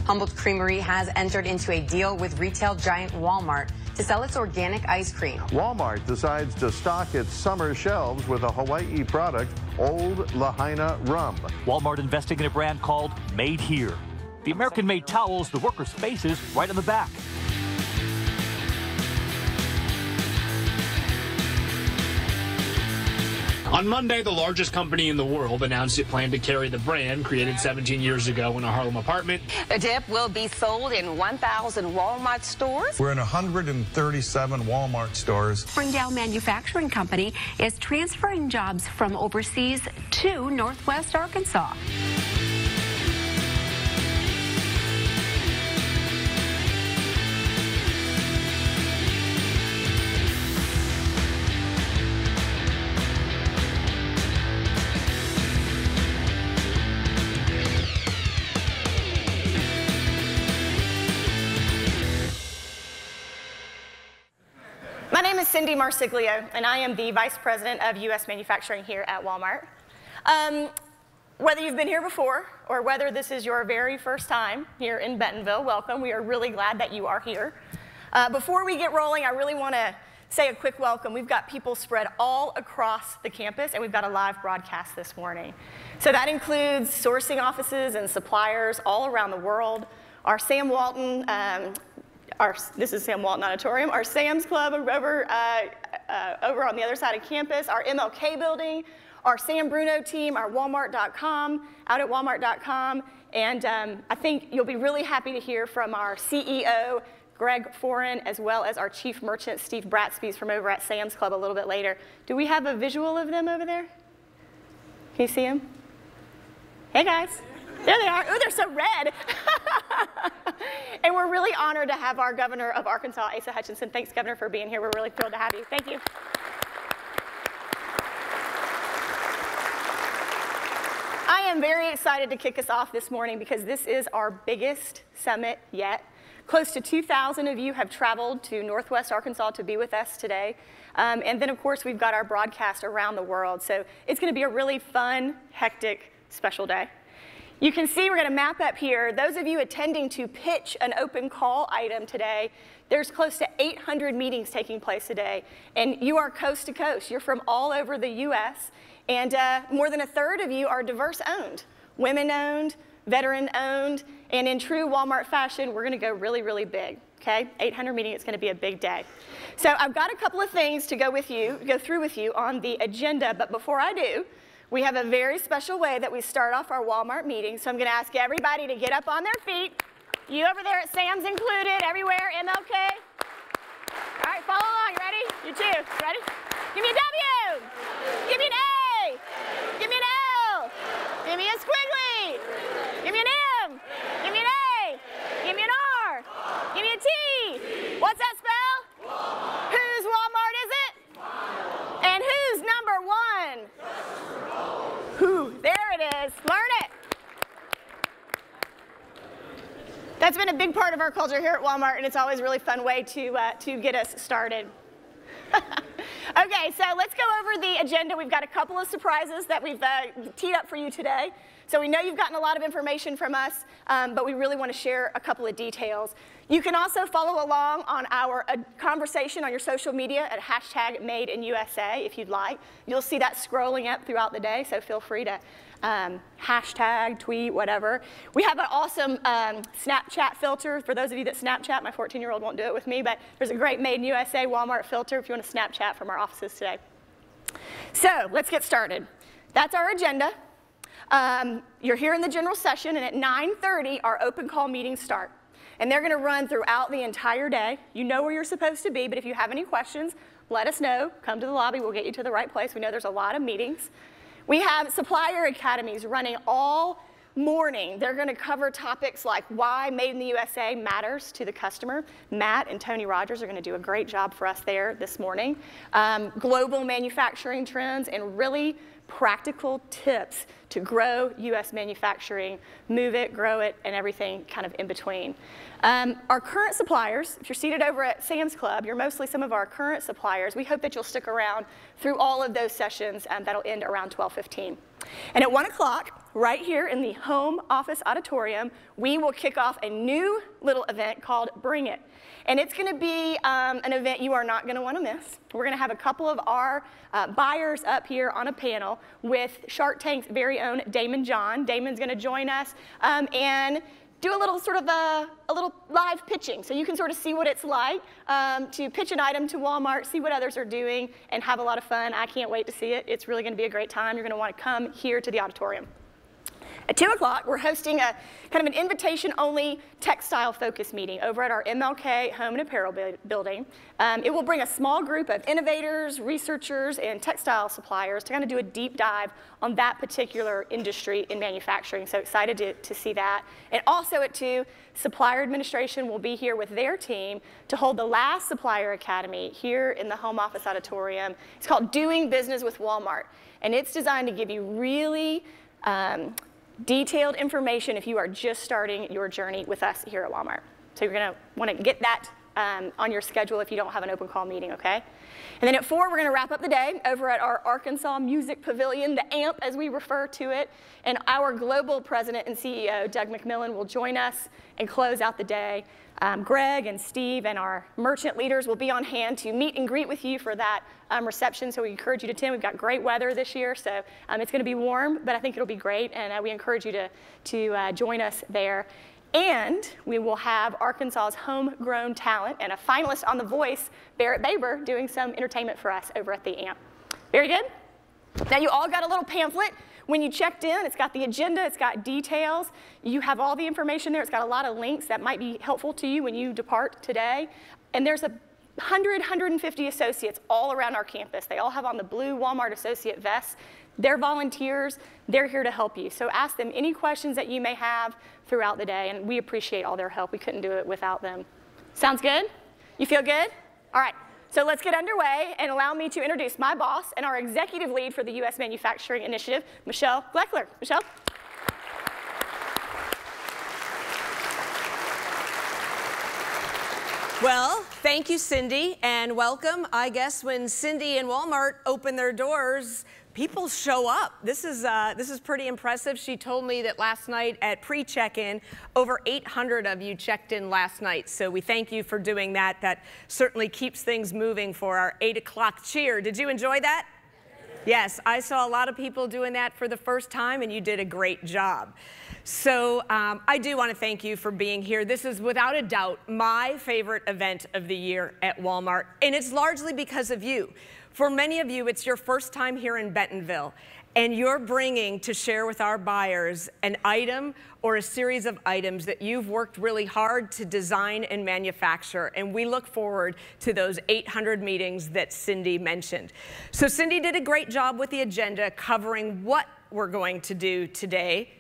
Humboldt Creamery has entered into a deal with retail giant Walmart to sell its organic ice cream. Walmart decides to stock its summer shelves with a Hawaii product, Old Lahaina Rum. Walmart investing in a brand called Made Here. The American-made towels the workers' faces right on the back. On Monday, the largest company in the world announced it planned to carry the brand created 17 years ago in a Harlem apartment. The dip will be sold in 1,000 Walmart stores. We're in 137 Walmart stores. Springdale Manufacturing Company is transferring jobs from overseas to Northwest Arkansas. My name is Cindy Marsiglio, and I am the Vice President of U.S. Manufacturing here at Walmart. Whether you've been here before or whether this is your very first time here in Bentonville, welcome. We are really glad that you are here. Before we get rolling, I really want to say a quick welcome. We've got people spread all across the campus, and we've got a live broadcast this morning. So that includes sourcing offices and suppliers all around the world. Our Sam Walton this is Sam Walton Auditorium, our Sam's Club over on the other side of campus, our MLK building, our Sam Bruno team, our Walmart.com, out at Walmart.com, and I think you'll be really happy to hear from our CEO, Greg Foran, as well as our Chief Merchant, Steve Bratsby's from over at Sam's Club a little bit later. Do we have a visual of them over there? Can you see them? Hey guys. There they are. Oh, they're so red. And we're really honored to have our Governor of Arkansas, Asa Hutchinson. Thanks, Governor, for being here. We're really thrilled to have you. Thank you. I am very excited to kick us off this morning because this is our biggest summit yet. Close to 2,000 of you have traveled to Northwest Arkansas to be with us today. And then, of course, we've got our broadcast around the world. So it's going to be a really fun, hectic, special day. You can see we're going to map up here. Those of you attending to pitch an open call item today, there's close to 800 meetings taking place today. And you are coast to coast. You're from all over the U.S. And more than a third of you are diverse owned, women owned, veteran owned. And in true Walmart fashion, we're going to go really, really big. Okay? 800 meeting, it's going to be a big day. So I've got a couple of things to go through with you on the agenda. But before I do, we have a very special way that we start off our Walmart meeting, so I'm going to ask everybody to get up on their feet. You over there at Sam's included, everywhere, MLK. All right, follow along. You ready? You too. Ready? Give me a W. Give me an A. Give me an L. Give me a squiggly. Give me an M. Give me an A. Give me an R. Give me a T. What's that spell? Walmart. Whose Walmart is it? Walmart. And who's number one? Who? There it is. Learn it. That's been a big part of our culture here at Walmart, and it's always a really fun way to get us started. Okay, so let's go over the agenda. We've got a couple of surprises that we've teed up for you today. So we know you've gotten a lot of information from us, but we really want to share a couple of details. You can also follow along on our conversation on your social media at #MadeInUSA if you'd like. You'll see that scrolling up throughout the day, so feel free to hashtag, tweet, whatever. We have an awesome Snapchat filter. For those of you that Snapchat, my 14-year-old won't do it with me, but there's a great Made in USA Walmart filter if you want to Snapchat from our offices today. So let's get started. That's our agenda. You're here in the general session, and at 9:30, our open call meetings start. And they're going to run throughout the entire day. You know where you're supposed to be, but if you have any questions, let us know. Come to the lobby. We'll get you to the right place. We know there's a lot of meetings. We have supplier academies running all morning. They're going to cover topics like why Made in the USA matters to the customer. Matt and Tony Rogers are going to do a great job for us there this morning. Global manufacturing trends and really practical tips to grow U.S. manufacturing, move it, grow it, and everything kind of in between. Our current suppliers, if you're seated over at Sam's Club, you're mostly some of our current suppliers. We hope that you'll stick around through all of those sessions that'll end around 12:15. And at 1 o'clock, right here in the home office auditorium, we will kick off a new little event called Bring It. And it's going to be an event you are not going to want to miss. We're going to have a couple of our buyers up here on a panel with Shark Tank's very own Damon John. Damon's going to join us and do a little sort of a little live pitching, so you can sort of see what it's like to pitch an item to Walmart, see what others are doing, and have a lot of fun. I can't wait to see it. It's really going to be a great time. You're going to want to come here to the auditorium. At 2 o'clock, we're hosting a kind of an invitation-only textile focus meeting over at our MLK Home and Apparel building. It will bring a small group of innovators, researchers, and textile suppliers to kind of do a deep dive on that particular industry in manufacturing. So excited to see that. And also at 2, Supplier Administration will be here with their team to hold the last Supplier Academy here in the home office auditorium. It's called Doing Business with Walmart. And it's designed to give you really detailed information if you are just starting your journey with us here at Walmart. So you're going to want to get that on your schedule if you don't have an open call meeting, okay? And then at 4, we're going to wrap up the day over at our Arkansas Music Pavilion, the AMP as we refer to it. And our global president and CEO, Doug McMillan, will join us and close out the day. Greg and Steve and our merchant leaders will be on hand to meet and greet with you for that reception, so we encourage you to attend. We've got great weather this year, so it's going to be warm, but I think it'll be great, and we encourage you to join us there. And we will have Arkansas's homegrown talent and a finalist on The Voice, Barrett Baber, doing some entertainment for us over at the AMP. Very good. Now you all got a little pamphlet. When you checked in, it's got the agenda, it's got details. You have all the information there. It's got a lot of links that might be helpful to you when you depart today. And there's 150 associates all around our campus. They all have on the blue Walmart associate vests. They're volunteers. They're here to help you. So ask them any questions that you may have throughout the day, and we appreciate all their help. We couldn't do it without them. Sounds good? You feel good? All right. So let's get underway and allow me to introduce my boss and our executive lead for the U.S. Manufacturing Initiative, Michelle Gleckler. Michelle? Well, thank you, Cindy, and welcome. I guess when Cindy and Walmart open their doors, people show up. This is pretty impressive. She told me that last night at pre-check-in, over 800 of you checked in last night. So we thank you for doing that. That certainly keeps things moving for our 8 o'clock cheer. Did you enjoy that? Yes, I saw a lot of people doing that for the first time, and you did a great job. So I do want to thank you for being here. This is without a doubt my favorite event of the year at Walmart, and it's largely because of you. For many of you, it's your first time here in Bentonville, and you're bringing to share with our buyers an item or a series of items that you've worked really hard to design and manufacture, and we look forward to those 800 meetings that Cindy mentioned. So Cindy did a great job with the agenda covering what we're going to do today.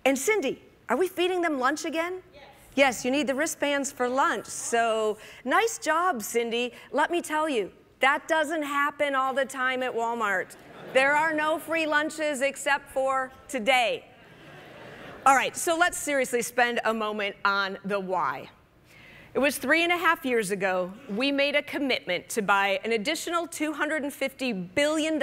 And Cindy, are we feeding them lunch again? Yes. Yes, you need the wristbands for lunch. So nice job, Cindy. Let me tell you, that doesn't happen all the time at Walmart. There are no free lunches except for today. All right, so let's seriously spend a moment on the why. It was 3.5 years ago, we made a commitment to buy an additional $250 billion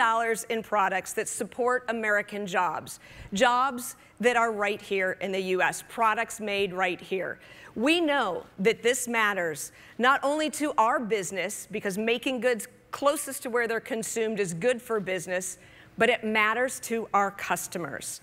in products that support American jobs. Jobs that are right here in the U.S., products made right here. We know that this matters not only to our business, because making goods closest to where they're consumed is good for business, but it matters to our customers.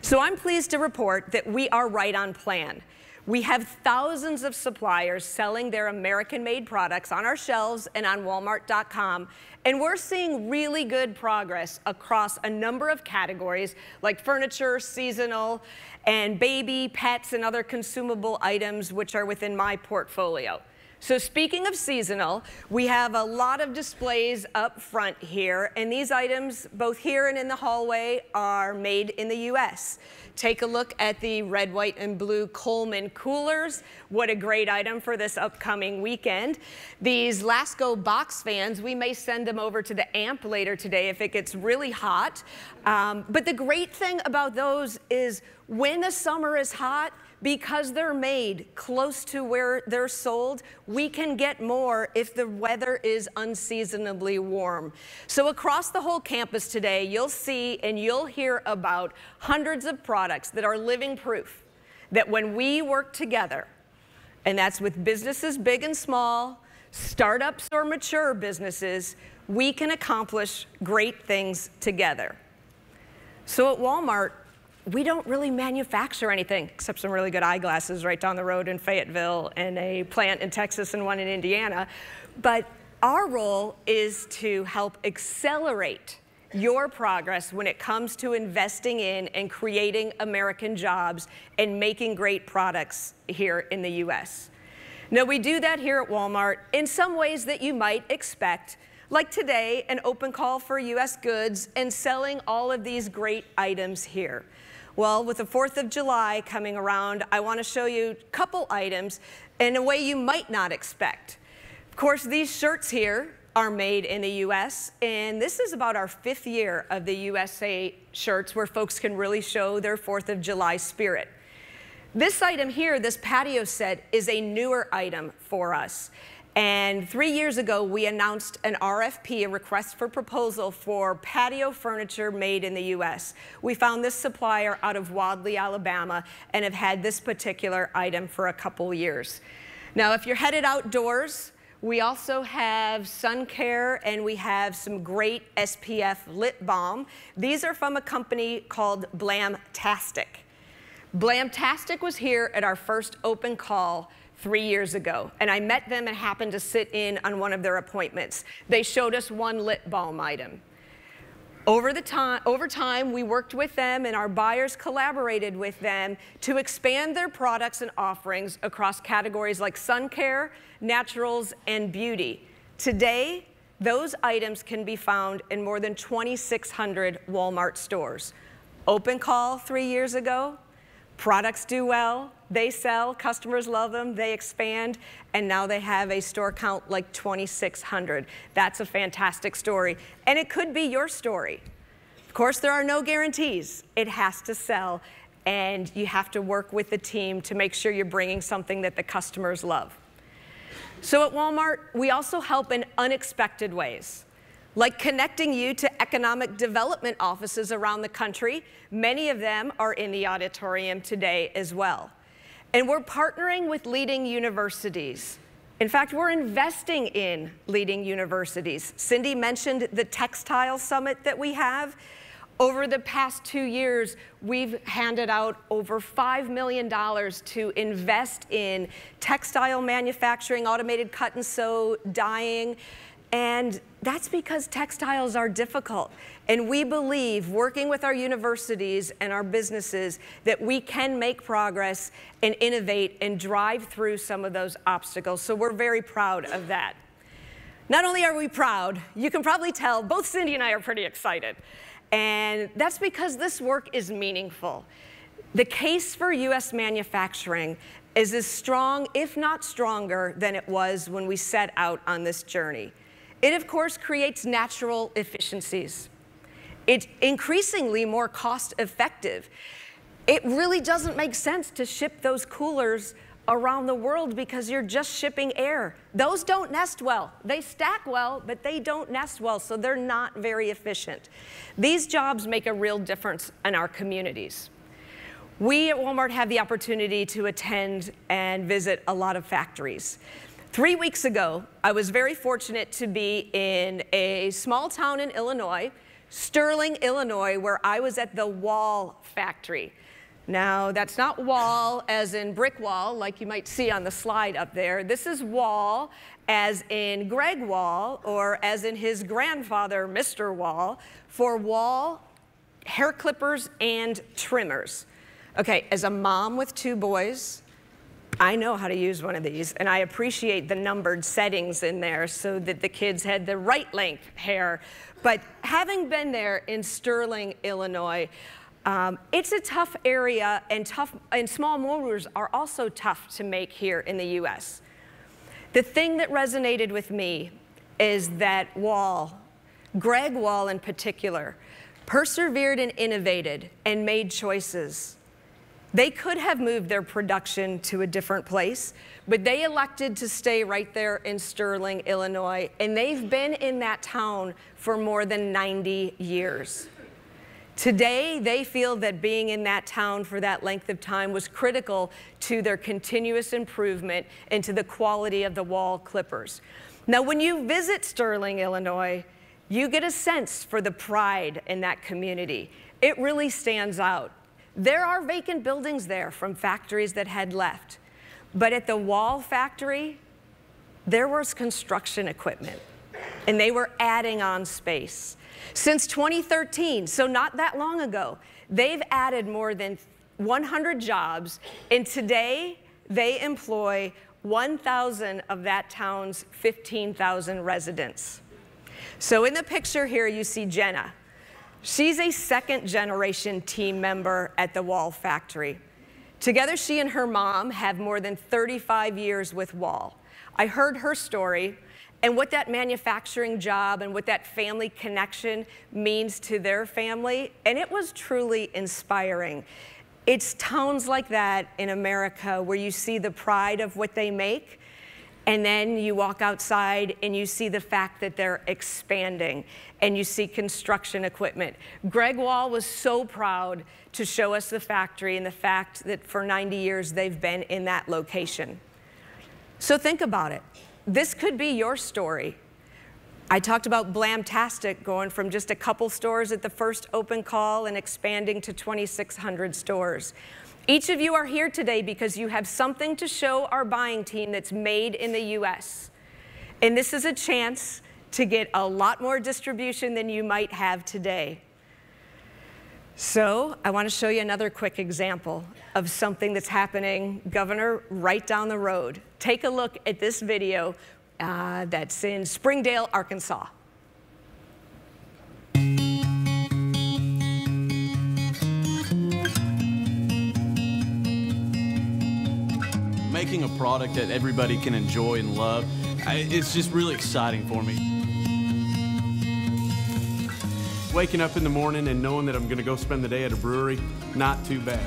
So I'm pleased to report that we are right on plan. We have thousands of suppliers selling their American-made products on our shelves and on Walmart.com, and we're seeing really good progress across a number of categories like furniture, seasonal, and baby, pets, and other consumable items which are within my portfolio. So speaking of seasonal, we have a lot of displays up front here, and these items, both here and in the hallway, are made in the U.S. Take a look at the red, white, and blue Coleman coolers. What a great item for this upcoming weekend. These Lasco box fans, we may send them over to the amp later today if it gets really hot. But the great thing about those is when the summer is hot, because they're made close to where they're sold, we can get more if the weather is unseasonably warm. So across the whole campus today, you'll see and you'll hear about hundreds of products that are living proof that when we work together, and that's with businesses big and small, startups or mature businesses, we can accomplish great things together. So at Walmart, we don't really manufacture anything except some really good eyeglasses right down the road in Fayetteville and a plant in Texas and one in Indiana. But our role is to help accelerate your progress when it comes to investing in and creating American jobs and making great products here in the U.S. Now, we do that here at Walmart in some ways that you might expect, like today, an open call for U.S. goods and selling all of these great items here. Well, with the 4th of July coming around, I want to show you a couple items in a way you might not expect. Of course, these shirts here are made in the U.S., and this is about our 5th year of the USA shirts where folks can really show their 4th of July spirit. This item here, this patio set, is a newer item for us. And 3 years ago, we announced an RFP, a request for proposal for patio furniture made in the U.S. We found this supplier out of Wadley, Alabama, and have had this particular item for a couple years. Now, if you're headed outdoors, we also have sun care and we have some great SPF lip balm. These are from a company called Blamtastic. Blamtastic was here at our first open call 3 years ago, and I met them and happened to sit in on one of their appointments. They showed us one lip balm item. Over time, we worked with them and our buyers collaborated with them to expand their products and offerings across categories like sun care, naturals, and beauty. Today, those items can be found in more than 2,600 Walmart stores. Open call 3 years ago, products do well, they sell, customers love them, they expand, and now they have a store count like 2,600. That's a fantastic story, and it could be your story. Of course, there are no guarantees. It has to sell, and you have to work with the team to make sure you're bringing something that the customers love. So at Walmart, we also help in unexpected ways, like connecting you to economic development offices around the country. Many of them are in the auditorium today as well. And we're partnering with leading universities. In fact, we're investing in leading universities. Cindy mentioned the Textile Summit that we have. Over the past 2 years, we've handed out over $5 million to invest in textile manufacturing, automated cut and sew, dyeing. And that's because textiles are difficult. And we believe, working with our universities and our businesses, that we can make progress and innovate and drive through some of those obstacles. So we're very proud of that. Not only are we proud, you can probably tell, both Cindy and I are pretty excited. And that's because this work is meaningful. The case for U.S. manufacturing is as strong, if not stronger, than it was when we set out on this journey. It, of course, creates natural efficiencies. It's increasingly more cost-effective. It really doesn't make sense to ship those coolers around the world because you're just shipping air. Those don't nest well. They stack well, but they don't nest well, so they're not very efficient. These jobs make a real difference in our communities. We at Walmart have the opportunity to attend and visit a lot of factories. 3 weeks ago, I was very fortunate to be in a small town in Illinois, Sterling, Illinois, where I was at the Wall factory. Now, that's not wall as in brick wall, like you might see on the slide up there. This is Wall as in Greg Wall, or as in his grandfather, Mr. Wall, for Wall hair clippers and trimmers. Okay, as a mom with 2 boys, I know how to use one of these, and I appreciate the numbered settings in there so that the kids had the right length hair. But having been there in Sterling, Illinois, It's a tough area, and small motors are also tough to make here in the U.S. The thing that resonated with me is that Wall, Greg Wall in particular, persevered and innovated and made choices. They could have moved their production to a different place, but they elected to stay right there in Sterling, Illinois, and they've been in that town for more than 90 years. Today, they feel that being in that town for that length of time was critical to their continuous improvement and to the quality of the Wall clippers. Now, when you visit Sterling, Illinois, you get a sense for the pride in that community. It really stands out. There are vacant buildings there from factories that had left. But at the Wall factory, there was construction equipment, and they were adding on space. Since 2013, so not that long ago, they've added more than 100 jobs, and today they employ 1,000 of that town's 15,000 residents. So in the picture here, you see Jenna. She's a second-generation team member at the Wall factory. Together, she and her mom have more than 35 years with Wall. I heard her story and what that manufacturing job and what that family connection means to their family, and it was truly inspiring. It's towns like that in America where you see the pride of what they make, and then you walk outside and you see the fact that they're expanding and you see construction equipment. Greg Wall was so proud to show us the factory and the fact that for 90 years they've been in that location. So think about it. This could be your story. I talked about Blamtastic going from just a couple stores at the first open call and expanding to 2,600 stores. Each of you are here today because you have something to show our buying team that's made in the U.S. And this is a chance to get a lot more distribution than you might have today. So I want to show you another quick example of something that's happening, Governor, right down the road. Take a look at this video that's in Springdale, Arkansas. Making a product that everybody can enjoy and love, it's just really exciting for me. Waking up in the morning and knowing that I'm going to go spend the day at a brewery, not too bad.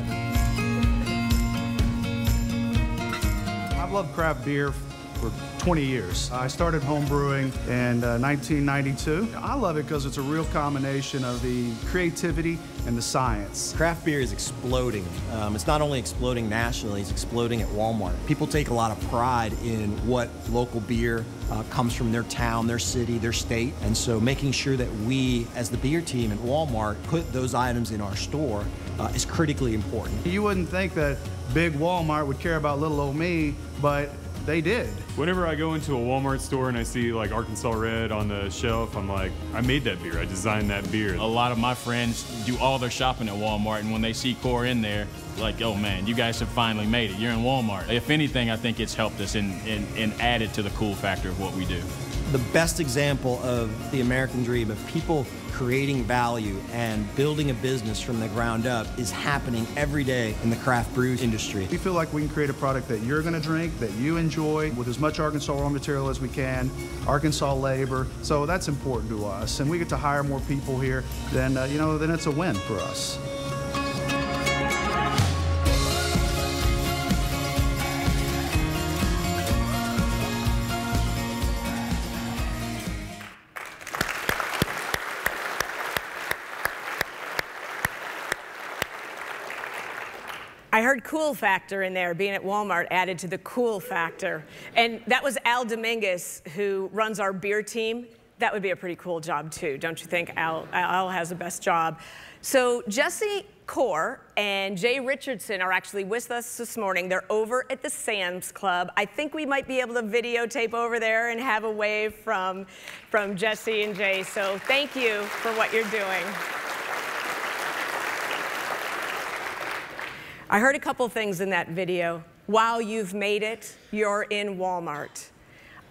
I've loved craft beer for 20 years. I started home brewing in 1992. I love it because it's a real combination of the creativity and the science. Craft beer is exploding. It's not only exploding nationally, it's exploding at Walmart. People take a lot of pride in what local beer comes from their town, their city, their state. And so making sure that we, as the beer team at Walmart, put those items in our store is critically important. You wouldn't think that big Walmart would care about little old me, but they did. Whenever I go into a Walmart store and I see like Arkansas Red on the shelf, I'm like, I made that beer, I designed that beer. A lot of my friends do all their shopping at Walmart, and when they see Core in there, like, oh man, you guys have finally made it. You're in Walmart. If anything, I think it's helped us and added to the cool factor of what we do. The best example of the American dream of people creating value and building a business from the ground up is happening every day in the craft brew industry. We feel like we can create a product that you're going to drink, that you enjoy, with as much Arkansas raw material as we can, Arkansas labor. So that's important to us. And we get to hire more people here, then, then it's a win for us. I heard cool factor in there. Being at Walmart added to the cool factor. And that was Al Dominguez, who runs our beer team. That would be a pretty cool job too, don't you think? Al has the best job. So Jesse Core and Jay Richardson are actually with us this morning. They're over at the Sam's Club. I think we might be able to videotape over there and have a wave from Jesse and Jay. So thank you for what you're doing. I heard a couple things in that video. Wow, you've made it. You're in Walmart.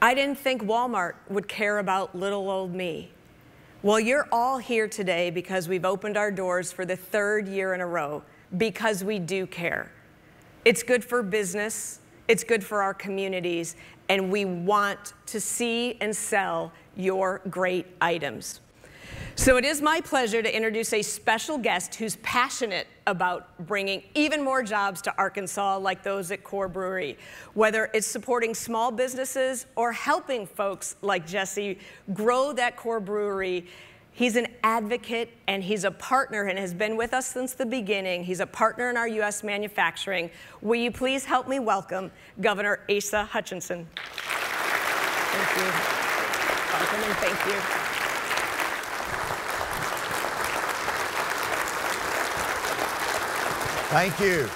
I didn't think Walmart would care about little old me. Well, you're all here today because we've opened our doors for the 3rd year in a row, because we do care. It's good for business, it's good for our communities, and we want to see and sell your great items. So it is my pleasure to introduce a special guest who's passionate about bringing even more jobs to Arkansas like those at Core Brewery. Whether it's supporting small businesses or helping folks like Jesse grow that Core Brewery, he's an advocate and he's a partner and has been with us since the beginning. He's a partner in our U.S. manufacturing. Will you please help me welcome Governor Asa Hutchinson. Thank you. Welcome and thank you. Thank you.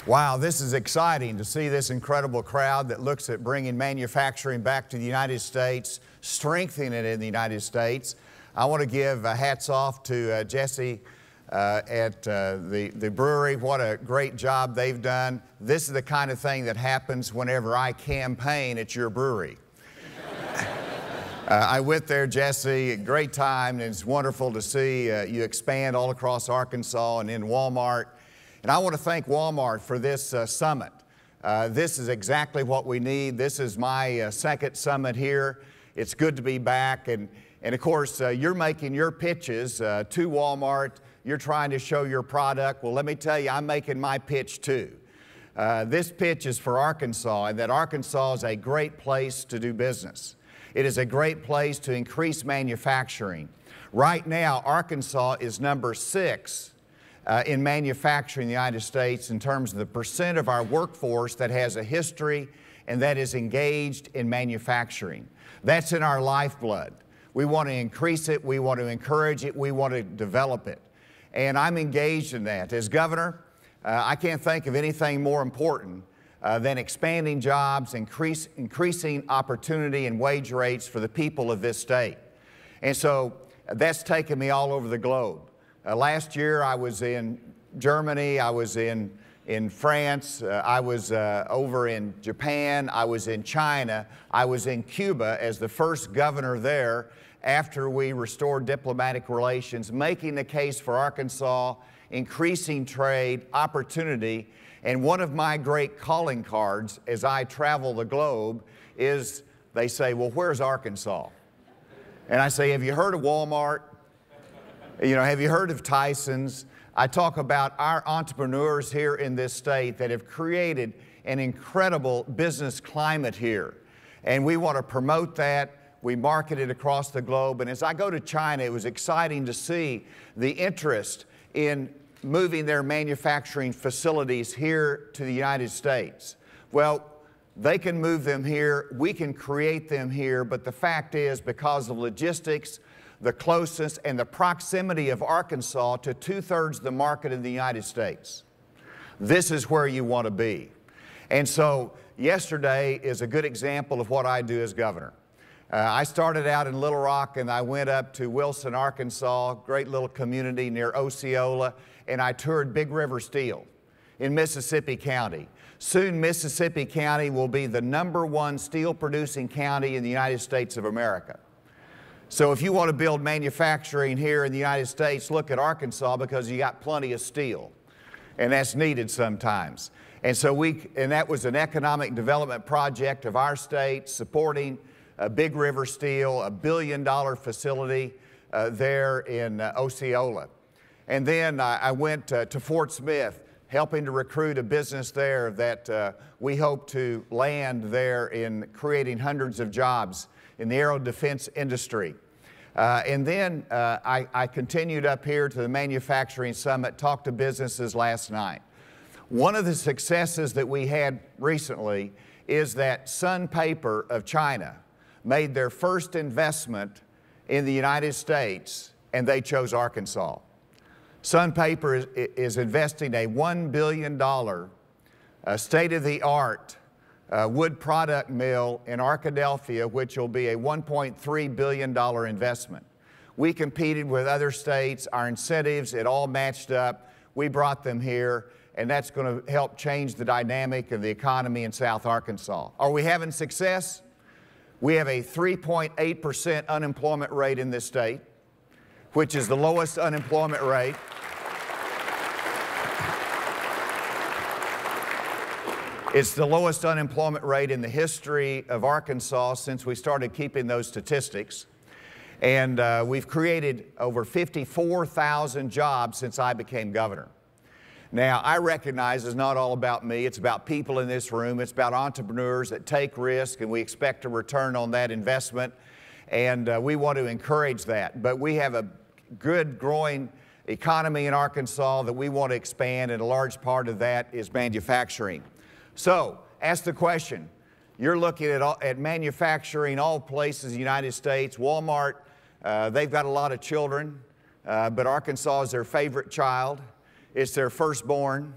Wow, this is exciting to see this incredible crowd that looks at bringing manufacturing back to the United States, strengthening it in the United States. I want to give hats off to Jesse at the brewery. What a great job they've done. This is the kind of thing that happens whenever I campaign at your brewery. I went there, Jesse, great time, and it's wonderful to see you expand all across Arkansas and in Walmart. And I want to thank Walmart for this summit. This is exactly what we need. This is my second summit here. It's good to be back. And of course, you're making your pitches to Walmart. You're trying to show your product. Well, let me tell you, I'm making my pitch too. This pitch is for Arkansas, and that Arkansas is a great place to do business. It is a great place to increase manufacturing. Right now, Arkansas is number 6 in manufacturing in the United States in terms of the percent of our workforce that has a history and that is engaged in manufacturing. That's in our lifeblood. We want to increase it, we want to encourage it, we want to develop it. And I'm engaged in that. As governor, I can't think of anything more important than expanding jobs, increasing opportunity and wage rates for the people of this state. And so that's taken me all over the globe. Last year I was in Germany, I was in France, I was over in Japan, I was in China, I was in Cuba as the first governor there after we restored diplomatic relations, making the case for Arkansas, increasing trade, opportunity. And one of my great calling cards as I travel the globe is they say, well, where's Arkansas? And I say, have you heard of Walmart? You know, have you heard of Tyson's? I talk about our entrepreneurs here in this state that have created an incredible business climate here. And we want to promote that. We market it across the globe. And as I go to China, it was exciting to see the interest in moving their manufacturing facilities here to the United States. Well, they can move them here, we can create them here, but the fact is, because of logistics, the closeness and the proximity of Arkansas to 2/3 of the market in the United States, this is where you want to be. And so yesterday is a good example of what I do as governor. I started out in Little Rock and I went up to Wilson, Arkansas, great little community near Osceola, and I toured Big River Steel in Mississippi County. Soon Mississippi County will be the #1 steel producing county in the United States of America. So if you want to build manufacturing here in the United States, look at Arkansas because you got plenty of steel, and that's needed sometimes. And so that was an economic development project of our state supporting Big River Steel, a $1 billion facility there in Osceola. And then I went to Fort Smith, helping to recruit a business there that we hope to land there in creating hundreds of jobs in the aero defense industry. And then I continued up here to the Manufacturing Summit, talked to businesses last night. One of the successes that we had recently is that Sun Paper of China made their first investment in the United States, and they chose Arkansas. Sun Paper is investing a $1 billion state-of-the-art wood product mill in Arkadelphia, which will be a $1.3 billion investment. We competed with other states, our incentives, it all matched up. We brought them here, and that's going to help change the dynamic of the economy in South Arkansas. Are we having success? We have a 3.8% unemployment rate in this state, which is the lowest unemployment rate. It's the lowest unemployment rate in the history of Arkansas since we started keeping those statistics. And we've created over 54,000 jobs since I became governor. Now, I recognize it's not all about me. It's about people in this room. It's about entrepreneurs that take risk, and we expect a return on that investment. And we want to encourage that. But we have a good, growing economy in Arkansas that we want to expand, and a large part of that is manufacturing. So, ask the question. You're looking at manufacturing all places in the United States. Walmart, they've got a lot of children, but Arkansas is their favorite child. It's their firstborn.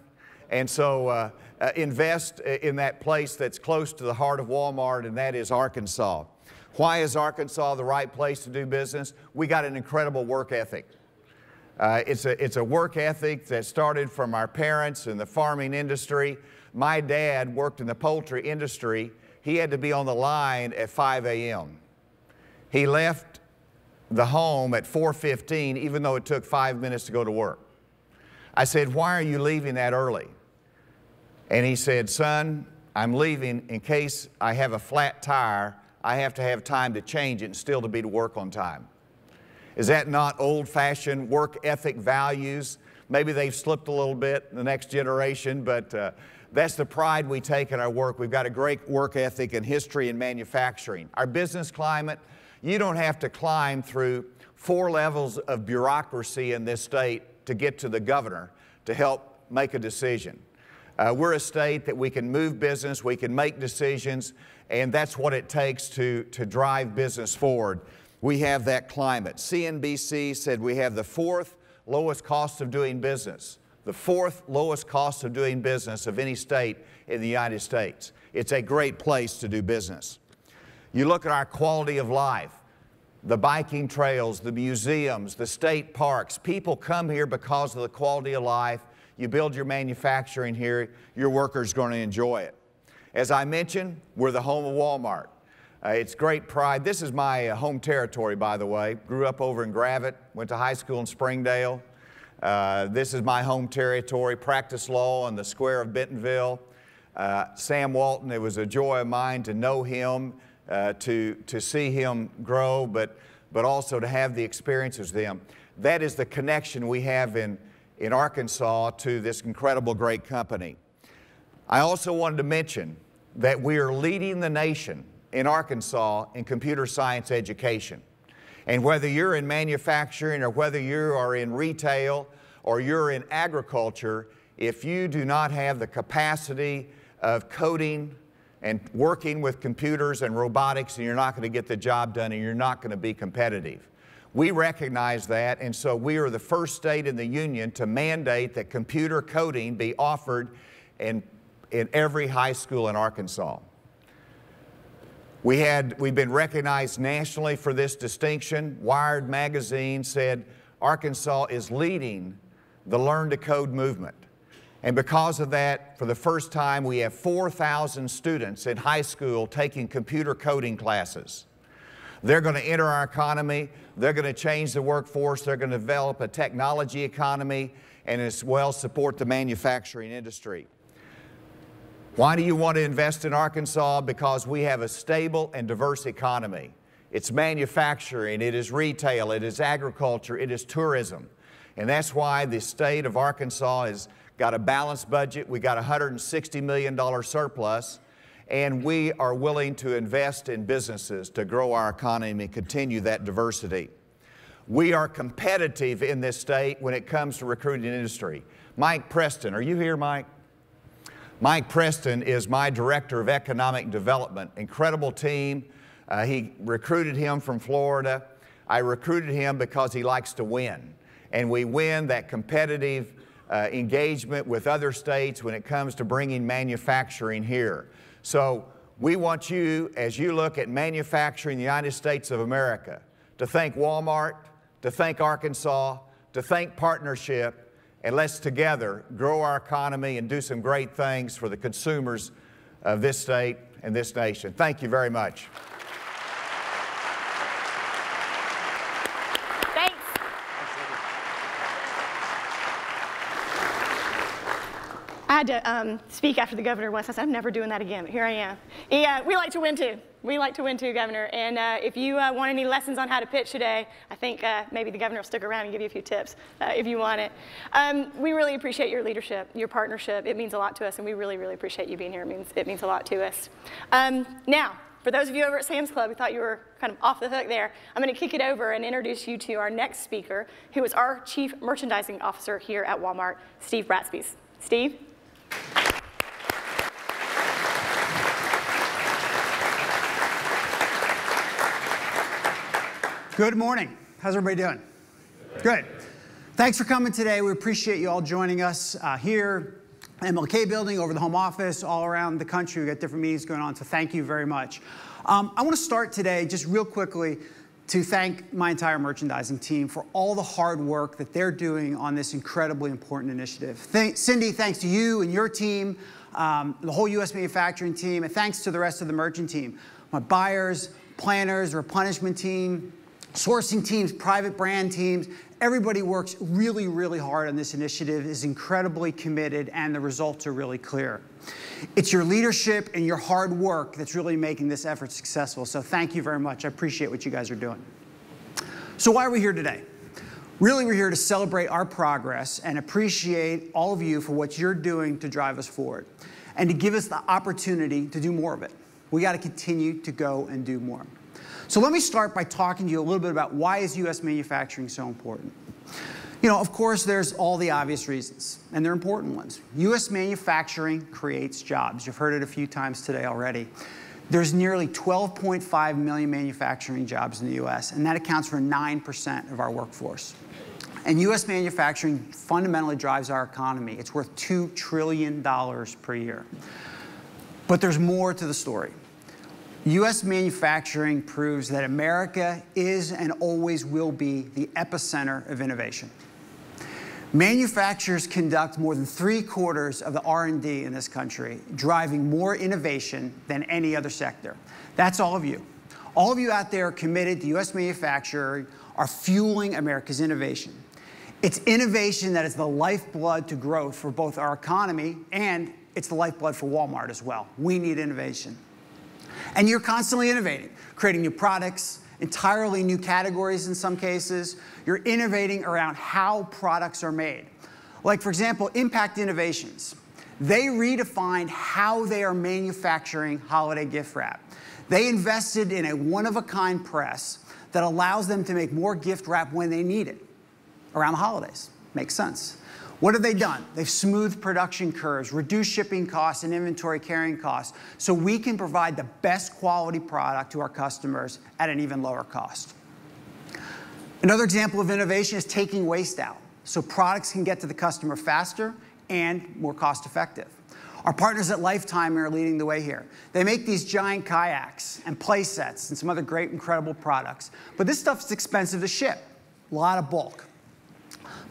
And so invest in that place that's close to the heart of Walmart, and that is Arkansas. Why is Arkansas the right place to do business? We got an incredible work ethic. It's a work ethic that started from our parents in the farming industry. My dad worked in the poultry industry. He had to be on the line at 5 a.m. He left the home at 4:15, even though it took 5 minutes to go to work. I said, "Why are you leaving that early?" And he said, "Son, I'm leaving in case I have a flat tire. I have to have time to change it and still to be to work on time." Is that not old-fashioned work ethic values? Maybe they've slipped a little bit in the next generation, but that's the pride we take in our work. We've got a great work ethic and history in manufacturing. Our business climate, you don't have to climb through 4 levels of bureaucracy in this state to get to the governor to help make a decision. We're a state that we can move business, we can make decisions, and that's what it takes to drive business forward. We have that climate. CNBC said we have the 4th lowest cost of doing business. The 4th lowest cost of doing business of any state in the United States. It's a great place to do business. You look at our quality of life, the biking trails, the museums, the state parks. People come here because of the quality of life. You build your manufacturing here, your workers are going to enjoy it. As I mentioned, we're the home of Walmart. It's great pride. This is my home territory, by the way. Grew up over in Gravette, went to high school in Springdale. This is my home territory, practiced law on the square of Bentonville. Sam Walton, it was a joy of mine to know him, to see him grow, but also to have the experiences with him. That is the connection we have in Arkansas to this incredible great company. I also wanted to mention that we are leading the nation in Arkansas in computer science education. And whether you're in manufacturing or whether you are in retail or you're in agriculture, if you do not have the capacity of coding and working with computers and robotics, and you're not going to get the job done and you're not going to be competitive. We recognize that, and so we are the first state in the union to mandate that computer coding be offered in every high school in Arkansas. We've been recognized nationally for this distinction. Wired magazine said Arkansas is leading the Learn to Code movement. And because of that, for the first time, we have 4,000 students in high school taking computer coding classes. They're going to enter our economy, they're going to change the workforce, they're going to develop a technology economy, and as well support the manufacturing industry. Why do you want to invest in Arkansas? Because we have a stable and diverse economy. It's manufacturing, it is retail, it is agriculture, it is tourism. And that's why the state of Arkansas has got a balanced budget. We got a $160 million surplus, and we are willing to invest in businesses to grow our economy and continue that diversity. We are competitive in this state when it comes to recruiting industry. Mike Preston, are you here, Mike? Mike Preston is my Director of Economic Development. Incredible team. He recruited him from Florida. I recruited him because he likes to win. And we win that competitive engagement with other states when it comes to bringing manufacturing here. So we want you, as you look at manufacturing in the United States of America, to thank Walmart, to thank Arkansas, to thank partnership, and let's together grow our economy and do some great things for the consumers of this state and this nation. Thank you very much. I had to speak after the governor once. I said, I'm never doing that again, but here I am. Yeah, we like to win too. We like to win too, Governor. And if you want any lessons on how to pitch today, I think maybe the governor will stick around and give you a few tips if you want it. We really appreciate your leadership, your partnership. It means a lot to us, and we really, really appreciate you being here. It means a lot to us. Now, for those of you over at Sam's Club who thought you were kind of off the hook there, I'm going to kick it over and introduce you to our next speaker, who is our Chief Merchandising Officer here at Walmart, Steve Bratsby's. Steve? Good morning. How's everybody doing? Good. Thanks for coming today. We appreciate you all joining us here, MLK building, over the home office, all around the country. We've got different meetings going on, so thank you very much. I want to start today just real quickly to thank my entire merchandising team for all the hard work that they're doing on this incredibly important initiative. Cindy, thanks to you and your team, the whole U.S. manufacturing team, and thanks to the rest of the merchant team, my buyers, planners, replenishment team, sourcing teams, private brand teams. Everybody works really, really hard on this initiative, is incredibly committed, and the results are really clear. It's your leadership and your hard work that's really making this effort successful, so thank you very much. I appreciate what you guys are doing. So why are we here today? Really, we're here to celebrate our progress and appreciate all of you for what you're doing to drive us forward and to give us the opportunity to do more of it. We got to continue to go and do more. So let me start by talking to you a little bit about why is U.S. manufacturing so important. You know, of course, there's all the obvious reasons, and they're important ones. U.S. manufacturing creates jobs. You've heard it a few times today already. There's nearly 12.5 million manufacturing jobs in the U.S., and that accounts for 9% of our workforce. And U.S. manufacturing fundamentally drives our economy. It's worth $2 trillion per year. But there's more to the story. U.S. manufacturing proves that America is and always will be the epicenter of innovation. Manufacturers conduct more than 3/4 of the R&D in this country, driving more innovation than any other sector. That's all of you. All of you out there are committed to U.S. manufacturing, are fueling America's innovation. It's innovation that is the lifeblood to growth for both our economy, and it's the lifeblood for Walmart as well. We need innovation. And you're constantly innovating, creating new products, entirely new categories in some cases. You're innovating around how products are made. Like, for example, Impact Innovations. They redefined how they are manufacturing holiday gift wrap. They invested in a one-of-a-kind press that allows them to make more gift wrap when they need it around the holidays. Makes sense. What have they done? They've smoothed production curves, reduced shipping costs and inventory carrying costs, so we can provide the best quality product to our customers at an even lower cost. Another example of innovation is taking waste out, so products can get to the customer faster and more cost effective. Our partners at Lifetime are leading the way here. They make these giant kayaks and play sets and some other great, incredible products. But this stuff's expensive to ship, a lot of bulk.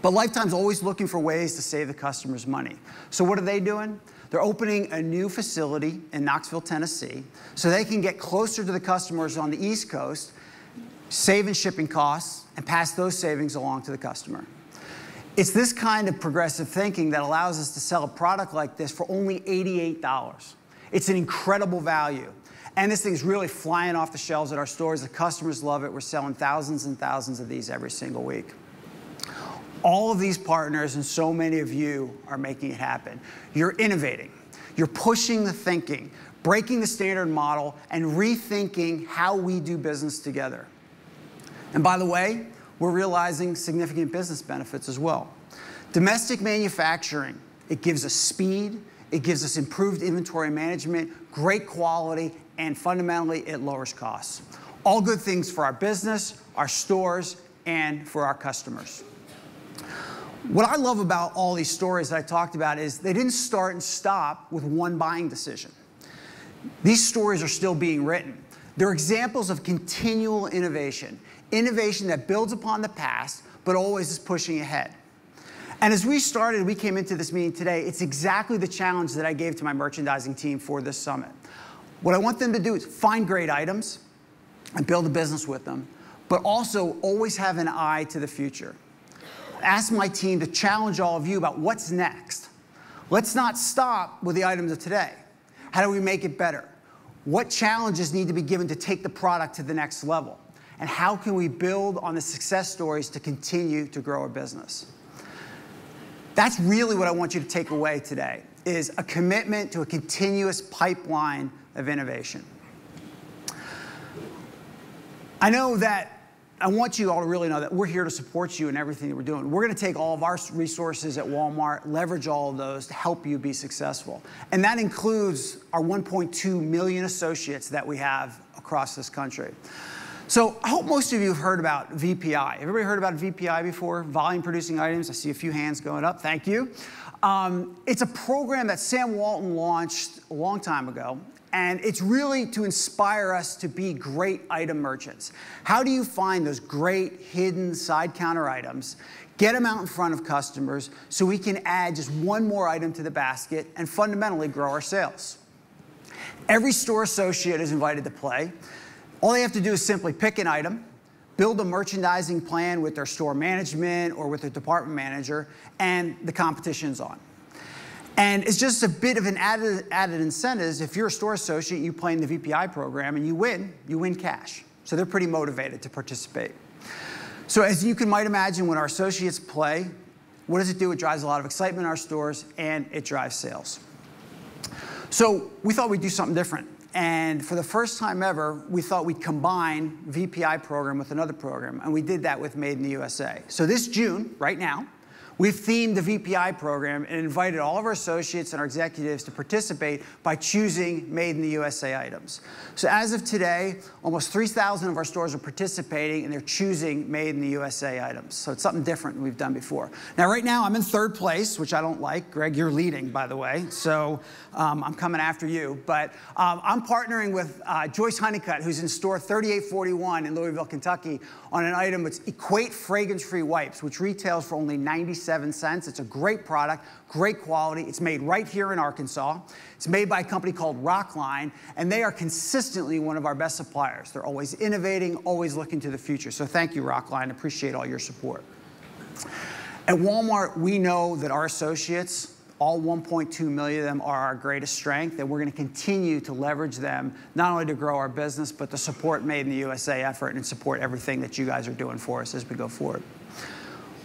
But Lifetime's always looking for ways to save the customers money. So what are they doing? They're opening a new facility in Knoxville, Tennessee, so they can get closer to the customers on the East Coast, save in shipping costs, and pass those savings along to the customer. It's this kind of progressive thinking that allows us to sell a product like this for only $88. It's an incredible value. And this thing's really flying off the shelves at our stores. The customers love it. We're selling thousands and thousands of these every single week. All of these partners and so many of you are making it happen. You're innovating. You're pushing the thinking, breaking the standard model, and rethinking how we do business together. And by the way, we're realizing significant business benefits as well. Domestic manufacturing, it gives us speed, it gives us improved inventory management, great quality, and fundamentally, it lowers costs. All good things for our business, our stores, and for our customers. What I love about all these stories that I talked about is they didn't start and stop with one buying decision. These stories are still being written. They're examples of continual innovation, innovation that builds upon the past, but always is pushing ahead. And as we came into this meeting today, it's exactly the challenge that I gave to my merchandising team for this summit. What I want them to do is find great items and build a business with them, but also always have an eye to the future. Ask my team to challenge all of you about what's next. Let's not stop with the items of today. How do we make it better? What challenges need to be given to take the product to the next level? And how can we build on the success stories to continue to grow our business? That's really what I want you to take away today, is a commitment to a continuous pipeline of innovation. I want you all to really know that we're here to support you in everything that we're doing. We're going to take all of our resources at Walmart, leverage all of those to help you be successful. And that includes our 1.2 million associates that we have across this country. So I hope most of you have heard about VPI. Everybody heard about VPI before? Volume producing items. I see a few hands going up. Thank you. It's a program that Sam Walton launched a long time ago. And it's really to inspire us to be great item merchants. How do you find those great hidden side counter items, get them out in front of customers so we can add just one more item to the basket and fundamentally grow our sales? Every store associate is invited to play. All they have to do is simply pick an item, build a merchandising plan with their store management or with their department manager, and the competition's on. And it's just a bit of an added incentive. If you're a store associate, you play in the VPI program and you win cash. So they're pretty motivated to participate. So as you might imagine, when our associates play, what does it do? It drives a lot of excitement in our stores and it drives sales. So we thought we'd do something different. And for the first time ever, we thought we'd combine VPI program with another program. And we did that with Made in the USA. So this June, right now, we've themed the VPI program and invited all of our associates and our executives to participate by choosing Made in the USA items. So as of today, almost 3,000 of our stores are participating and they're choosing Made in the USA items. So it's something different than we've done before. Now right now I'm in third place, which I don't like. Greg, you're leading, by the way. So I'm coming after you. But I'm partnering with Joyce Honeycutt, who's in store 3841 in Louisville, Kentucky, on an item that's Equate fragrance-free wipes, which retails for only 97 cents. It's a great product, great quality. It's made right here in Arkansas. It's made by a company called Rockline, and they are consistently one of our best suppliers. They're always innovating, always looking to the future. So thank you, Rockline. Appreciate all your support. At Walmart, we know that our associates, all 1.2 million of them, are our greatest strength, and we're going to continue to leverage them not only to grow our business, but to support Made in the USA effort and support everything that you guys are doing for us as we go forward.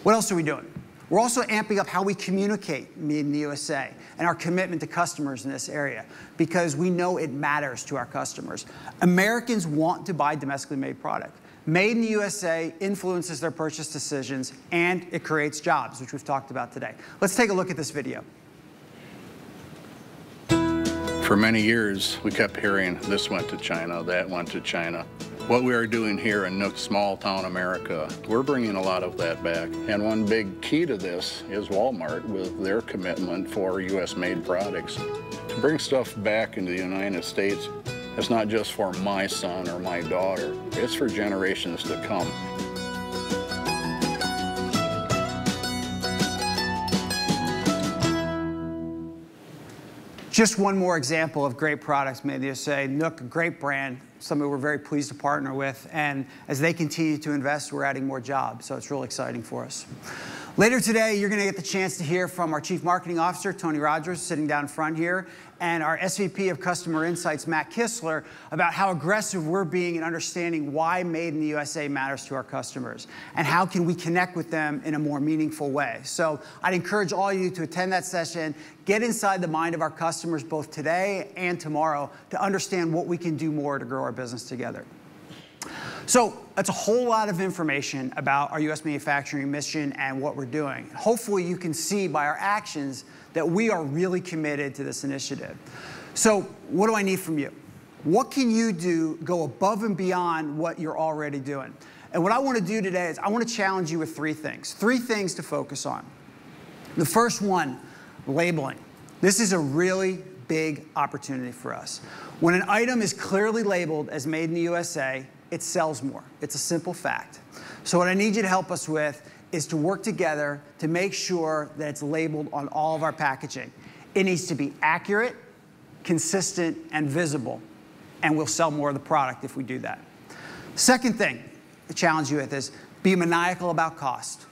What else are we doing? We're also amping up how we communicate Made in the USA and our commitment to customers in this area, because we know it matters to our customers. Americans want to buy domestically made product. Made in the USA influences their purchase decisions, and it creates jobs, which we've talked about today. Let's take a look at this video. For many years, we kept hearing this went to China, that went to China. What we are doing here in small town America, we're bringing a lot of that back. And one big key to this is Walmart with their commitment for U.S.-made products. To bring stuff back into the United States, it's not just for my son or my daughter, it's for generations to come. Just one more example of great products made in the USA. Nook, a great brand, somebody we're very pleased to partner with. And as they continue to invest, we're adding more jobs. So it's real exciting for us. Later today, you're going to get the chance to hear from our Chief Marketing Officer, Tony Rogers, sitting down front here, and our SVP of Customer Insights, Matt Kistler, about how aggressive we're being in understanding why Made in the USA matters to our customers, and how can we connect with them in a more meaningful way. So I'd encourage all of you to attend that session, get inside the mind of our customers both today and tomorrow to understand what we can do more to grow our business together. So that's a whole lot of information about our U.S. manufacturing mission and what we're doing. Hopefully you can see by our actions that we are really committed to this initiative. So what do I need from you? What can you do, go above and beyond what you're already doing? And what I want to do today is I want to challenge you with three things to focus on. The first one, labeling. This is a really big opportunity for us. When an item is clearly labeled as Made in the USA, it sells more. It's a simple fact. So what I need you to help us with is to work together to make sure that it's labeled on all of our packaging. It needs to be accurate, consistent, and visible, and we'll sell more of the product if we do that. Second thing to challenge you with is be maniacal about cost.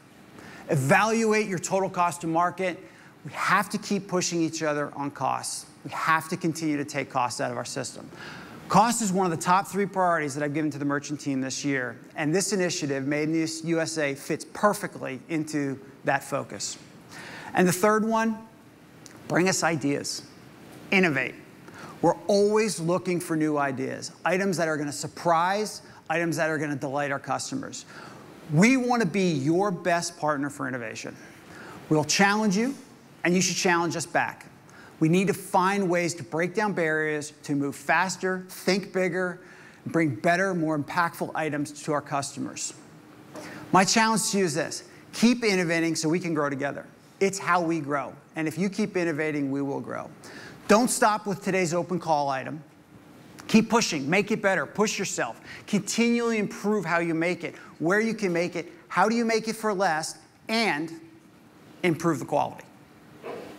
Evaluate your total cost to market. We have to keep pushing each other on costs. We have to continue to take costs out of our system. Cost is one of the top 3 priorities that I've given to the merchant team this year, and this initiative, Made in the USA, fits perfectly into that focus. And the third one, bring us ideas. Innovate. We're always looking for new ideas, items that are going to surprise, items that are going to delight our customers. We want to be your best partner for innovation. We'll challenge you, and you should challenge us back. We need to find ways to break down barriers, to move faster, think bigger, and bring better, more impactful items to our customers. My challenge to you is this: keep innovating so we can grow together. It's how we grow. And if you keep innovating, we will grow. Don't stop with today's open call item. Keep pushing, make it better, push yourself. Continually improve how you make it, where you can make it, how do you make it for less, and improve the quality.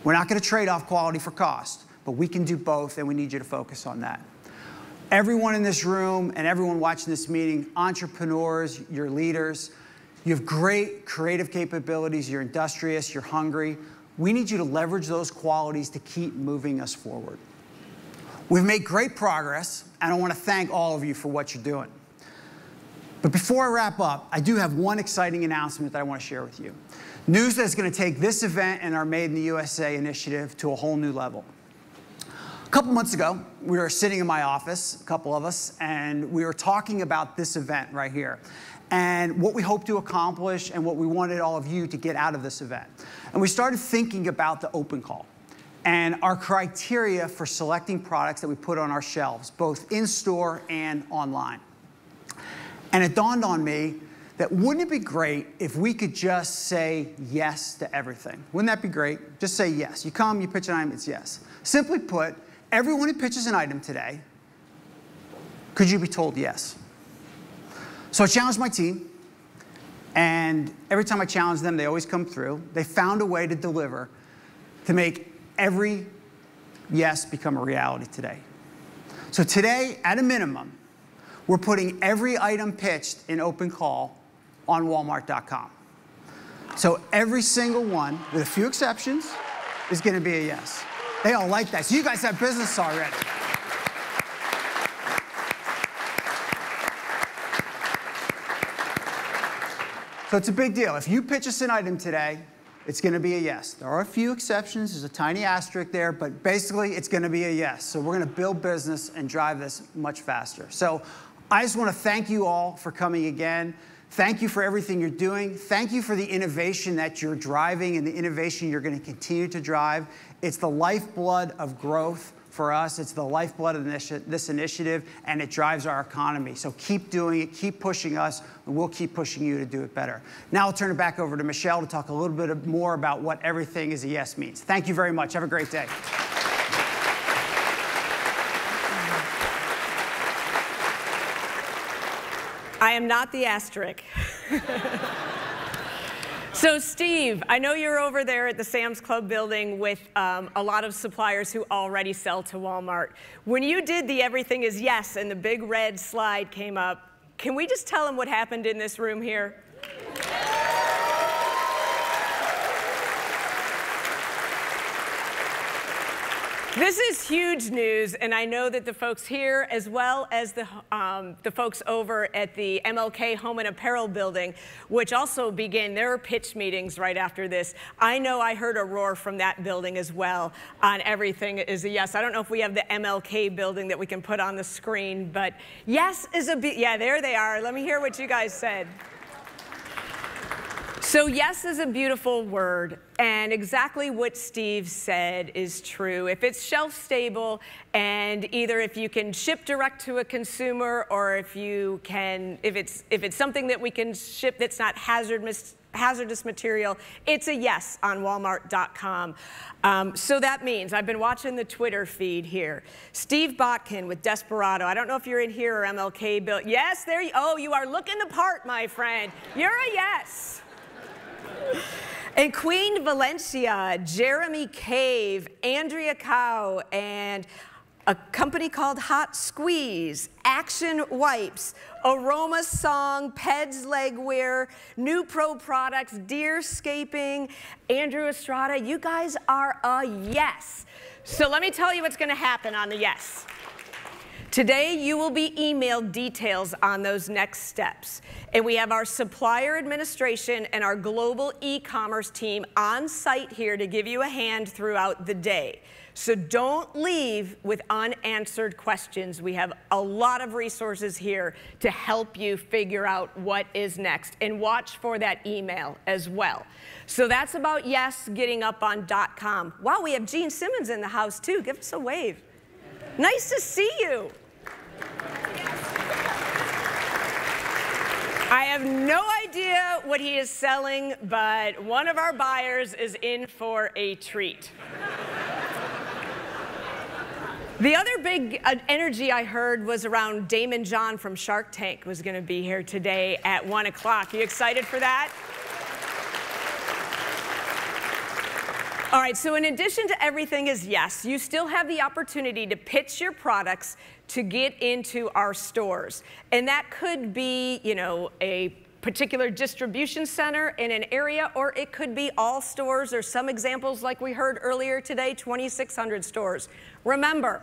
We're not going to trade off quality for cost, but we can do both, and we need you to focus on that. Everyone in this room and everyone watching this meeting, entrepreneurs, you're leaders, you have great creative capabilities, you're industrious, you're hungry. We need you to leverage those qualities to keep moving us forward. We've made great progress, and I want to thank all of you for what you're doing. But before I wrap up, I do have one exciting announcement that I want to share with you. News that's going to take this event and our Made in the USA initiative to a whole new level. A couple months ago, we were sitting in my office, a couple of us, and we were talking about this event right here and what we hope to accomplish and what we wanted all of you to get out of this event. And we started thinking about the open call and our criteria for selecting products that we put on our shelves, both in-store and online. And it dawned on me that wouldn't it be great if we could just say yes to everything? Wouldn't that be great? Just say yes. You come, you pitch an item, it's yes. Simply put, everyone who pitches an item today, could you be told yes? So I challenged my team, and every time I challenge them, they always come through. They found a way to deliver to make every yes become a reality today. So today, at a minimum, we're putting every item pitched in open call on Walmart.com. So every single one, with a few exceptions, is going to be a yes. They all like that. So you guys have business already. So it's a big deal. If you pitch us an item today, it's going to be a yes. There are a few exceptions. There's a tiny asterisk there, but basically it's going to be a yes. So we're going to build business and drive this much faster. So I just want to thank you all for coming again. Thank you for everything you're doing. Thank you for the innovation that you're driving and the innovation you're going to continue to drive. It's the lifeblood of growth for us. It's the lifeblood of this initiative, and it drives our economy. So keep doing it, keep pushing us, and we'll keep pushing you to do it better. Now I'll turn it back over to Michelle to talk a little bit more about what everything is a yes means. Thank you very much. Have a great day. I am not the asterisk. So Steve, I know you're over there at the Sam's Club building with a lot of suppliers who already sell to Walmart. When you did the everything is yes and the big red slide came up, can we just tell them what happened in this room here? This is huge news, and I know that the folks here, as well as the folks over at the MLK Home and Apparel building, which also begin their pitch meetings right after this, I know I heard a roar from that building as well on everything is a yes. I don't know if we have the MLK building that we can put on the screen, but yes is a yeah, there they are. Let me hear what you guys said. So yes is a beautiful word, and exactly what Steve said is true. If it's shelf stable, and either if you can ship direct to a consumer, or if it's something that we can ship that's not hazardous material, it's a yes on Walmart.com. So that means, I've been watching the Twitter feed here. Steve Botkin with Desperado. I don't know if you're in here or MLK Bill. Yes, there you, oh, you are looking the part, my friend. You're a yes. And Queen Valencia, Jeremy Cave, Andrea Cow, and a company called Hot Squeeze, Action Wipes, Aroma Song, Peds Legwear, New Pro Products, Deerscaping, Andrew Estrada. You guys are a yes. So let me tell you what's going to happen on the yes. Today, you will be emailed details on those next steps. And we have our supplier administration and our global e-commerce team on site here to give you a hand throughout the day. So don't leave with unanswered questions. We have a lot of resources here to help you figure out what is next. And watch for that email as well. So that's about yes, getting up on .com. Wow, we have Gene Simmons in the house too. Give us a wave. Nice to see you. I have no idea what he is selling, but one of our buyers is in for a treat. The other big energy I heard was around Damon John from Shark Tank was going to be here today at 1 o'clock. Are you excited for that? All right, so in addition to everything is yes, you still have the opportunity to pitch your products to get into our stores. And that could be, you know, a particular distribution center in an area, or it could be all stores, or some examples like we heard earlier today, 2,600 stores. Remember,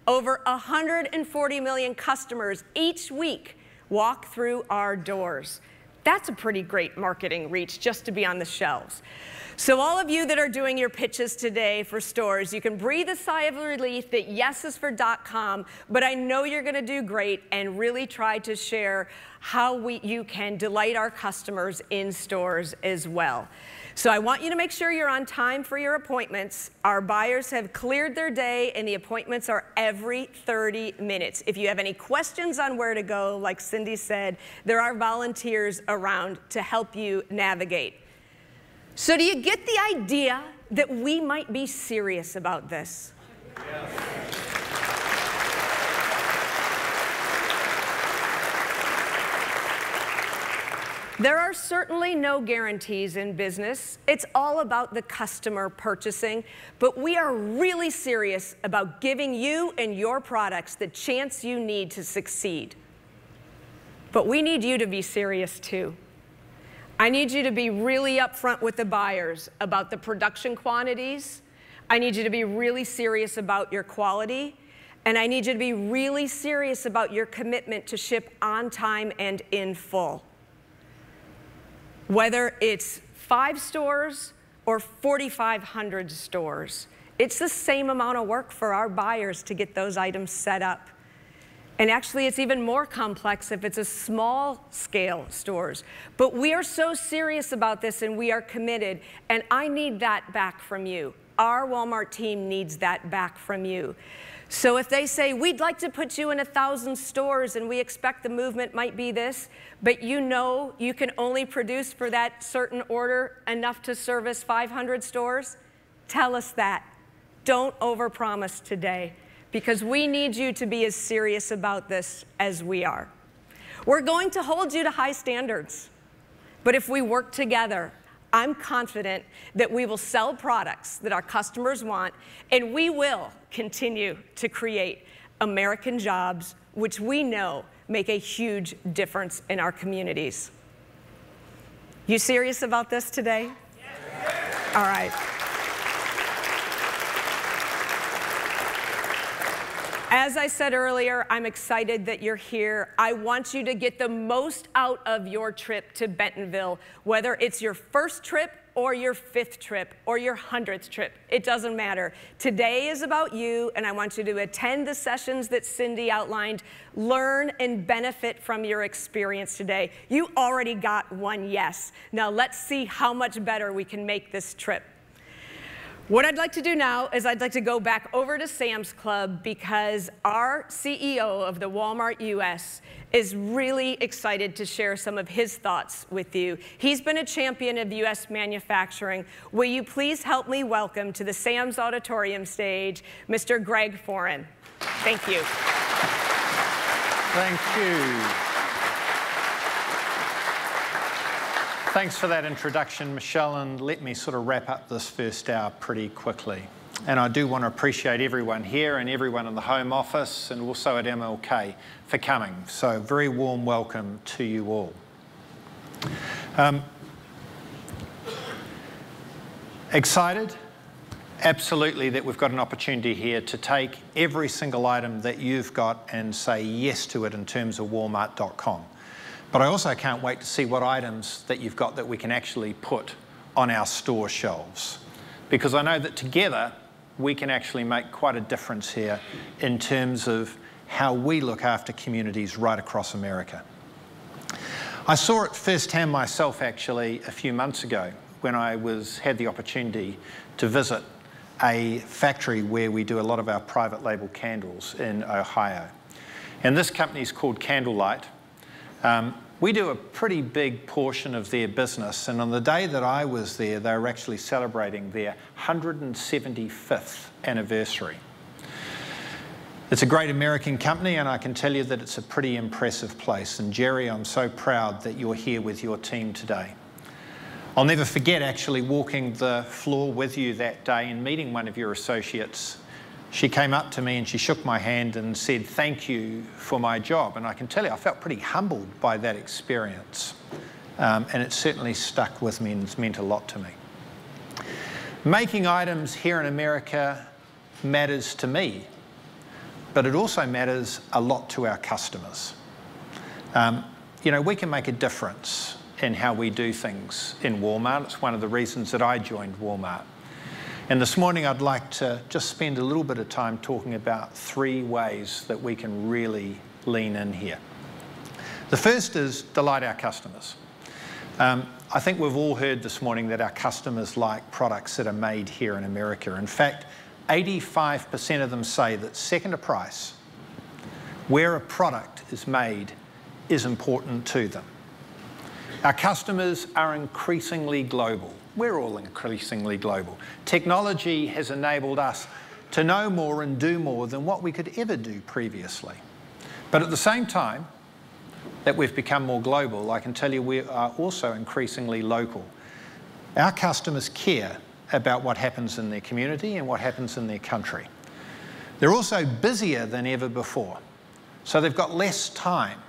over 140 million customers each week walk through our doors. That's a pretty great marketing reach just to be on the shelves. So all of you that are doing your pitches today for stores, you can breathe a sigh of relief that yes is for .com, but I know you're going to do great and really try to share how you can delight our customers in stores as well. So I want you to make sure you're on time for your appointments. Our buyers have cleared their day, and the appointments are every 30 minutes. If you have any questions on where to go, like Cindy said, there are volunteers around to help you navigate. So do you get the idea that we might be serious about this? Yes. There are certainly no guarantees in business. It's all about the customer purchasing, but we are really serious about giving you and your products the chance you need to succeed. But we need you to be serious too. I need you to be really upfront with the buyers about the production quantities. I need you to be really serious about your quality. And I need you to be really serious about your commitment to ship on time and in full. Whether it's 5 stores or 4,500 stores, it's the same amount of work for our buyers to get those items set up. And actually, it's even more complex if it's a small-scale stores. But we are so serious about this, and we are committed, and I need that back from you. Our Walmart team needs that back from you. So if they say, we'd like to put you in 1,000 stores and we expect the movement might be this, but you know you can only produce for that certain order enough to service 500 stores, tell us that. Don't overpromise today, because we need you to be as serious about this as we are. We're going to hold you to high standards, but if we work together, I'm confident that we will sell products that our customers want, and we will continue to create American jobs, which we know make a huge difference in our communities. You serious about this today? Yes. All right. As I said earlier, I'm excited that you're here. I want you to get the most out of your trip to Bentonville, whether it's your first trip or your 5th trip or your 100th trip. It doesn't matter. Today is about you, and I want you to attend the sessions that Cindy outlined, learn and benefit from your experience today. You already got one yes. Now let's see how much better we can make this trip. What I'd like to do now is I'd like to go back over to Sam's Club, because our CEO of the Walmart US is really excited to share some of his thoughts with you. He's been a champion of US manufacturing. Will you please help me welcome to the Sam's Auditorium stage, Mr. Greg Foran. Thank you. Thank you. Thanks for that introduction, Michelle, and let me sort of wrap up this first hour pretty quickly. And I do want to appreciate everyone here and everyone in the Home Office and also at MLK for coming. So very warm welcome to you all. Excited? Absolutely, that we've got an opportunity here to take every single item that you've got and say yes to it in terms of Walmart.com. But I also can't wait to see what items that you've got that we can actually put on our store shelves. Because I know that together we can actually make quite a difference here in terms of how we look after communities right across America. I saw it firsthand myself actually a few months ago when I had the opportunity to visit a factory where we do a lot of our private label candles in Ohio. And this company is called Candlelight. We do a pretty big portion of their business, and on the day that I was there, they were actually celebrating their 175th anniversary. It's a great American company, and I can tell you that it's a pretty impressive place. And Jerry, I'm so proud that you're here with your team today. I'll never forget actually walking the floor with you that day and meeting one of your associates. She came up to me and she shook my hand and said, "Thank you for my job." And I can tell you, I felt pretty humbled by that experience. And it certainly stuck with me and it's meant a lot to me. Making items here in America matters to me, but it also matters a lot to our customers. You know, we can make a difference in how we do things in Walmart. It's one of the reasons that I joined Walmart. And this morning I'd like to just spend a little bit of time talking about 3 ways that we can really lean in here. The first is delight our customers. I think we've all heard this morning that our customers like products that are made here in America. In fact, 85% of them say that second to price, where a product is made, is important to them. Our customers are increasingly global. We're all increasingly global. Technology has enabled us to know more and do more than what we could ever do previously. But at the same time that we've become more global, I can tell you we are also increasingly local. Our customers care about what happens in their community and what happens in their country. They're also busier than ever before, so they've got less time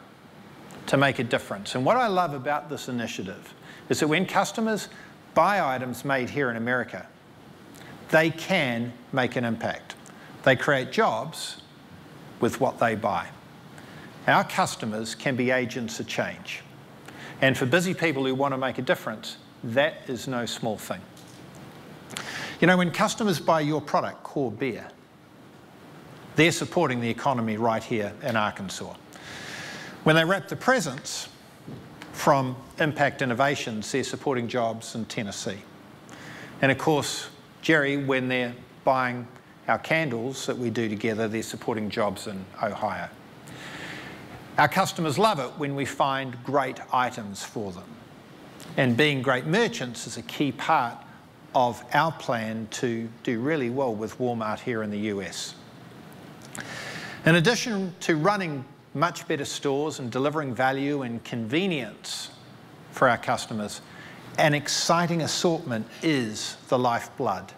to make a difference. And what I love about this initiative is that when customers buy items made here in America, they can make an impact. They create jobs with what they buy. Our customers can be agents of change. And for busy people who want to make a difference, that is no small thing. You know, when customers buy your product, Core Beer, they're supporting the economy right here in Arkansas. When they wrap the presents from Impact Innovations, they're supporting jobs in Tennessee. And of course, Jerry, when they're buying our candles that we do together, they're supporting jobs in Ohio. Our customers love it when we find great items for them. And being great merchants is a key part of our plan to do really well with Walmart here in the US. In addition to running much better stores and delivering value and convenience for our customers, an exciting assortment is the lifeblood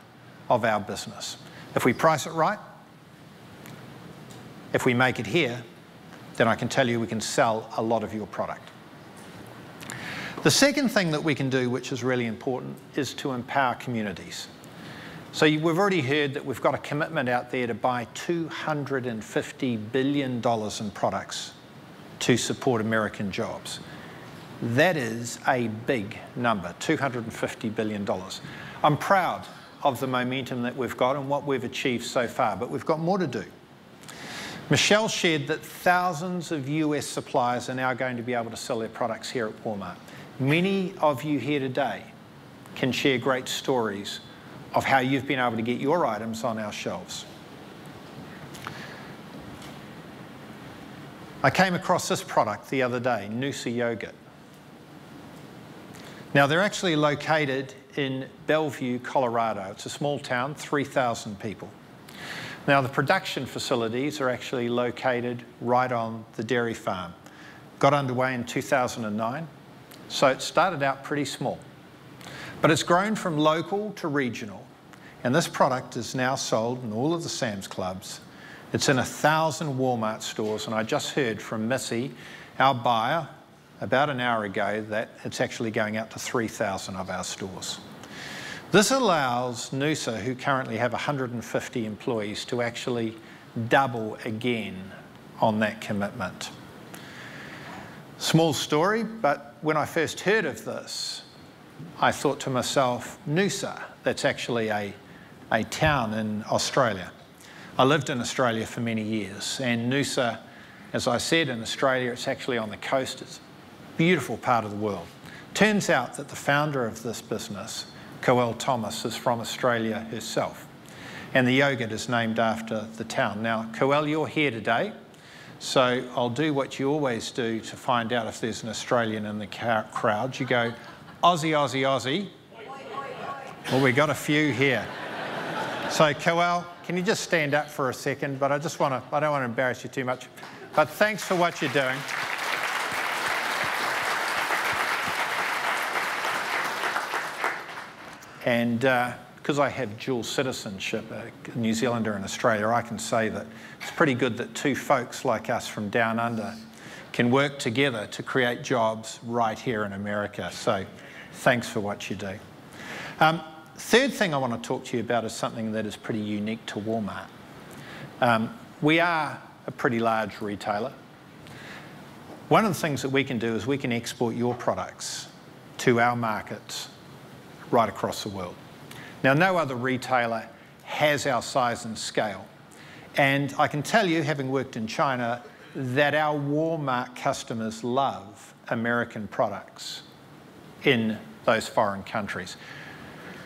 of our business. If we price it right, if we make it here, then I can tell you we can sell a lot of your product. The second thing that we can do, which is really important, is to empower communities. So we've already heard that we've got a commitment out there to buy $250 billion in products to support American jobs. That is a big number, $250 billion. I'm proud of the momentum that we've got and what we've achieved so far, but we've got more to do. Michelle shared that thousands of US suppliers are now going to be able to sell their products here at Walmart. Many of you here today can share great stories of how you've been able to get your items on our shelves. I came across this product the other day, Noosa yogurt. Now they're actually located in Bellevue, Colorado. It's a small town, 3,000 people. Now the production facilities are actually located right on the dairy farm. Got underway in 2009, so it started out pretty small. But it's grown from local to regional, And this product is now sold in all of the Sam's Clubs. It's in 1,000 Walmart stores, and I just heard from Missy, our buyer, about an hour ago that it's actually going out to 3,000 of our stores. This allows Noosa, who currently have 150 employees, to actually double again on that commitment. Small story, but when I first heard of this, I thought to myself, Noosa, that's actually a town in Australia. I lived in Australia for many years, and Noosa, as I said, in Australia, it's actually on the coast. It's a beautiful part of the world. Turns out that the founder of this business, Coelle Thomas, is from Australia herself, and the yogurt is named after the town. Now, Coelle, you're here today, so I'll do what you always do to find out if there's an Australian in the crowd. You go, Aussie, Aussie, Aussie. Well, we got a few here. So, Coelle, can you just stand up for a second? But I don't want to embarrass you too much. But thanks for what you're doing. And because I have dual citizenship, a New Zealander and Australia, I can say that it's pretty good that two folks like us from down under can work together to create jobs right here in America. So thanks for what you do. Third thing I want to talk to you about is something that is pretty unique to Walmart. We are a pretty large retailer. One of the things that we can do is we can export your products to our markets right across the world. Now, no other retailer has our size and scale. And I can tell you, having worked in China, that our Walmart customers love American products in those foreign countries.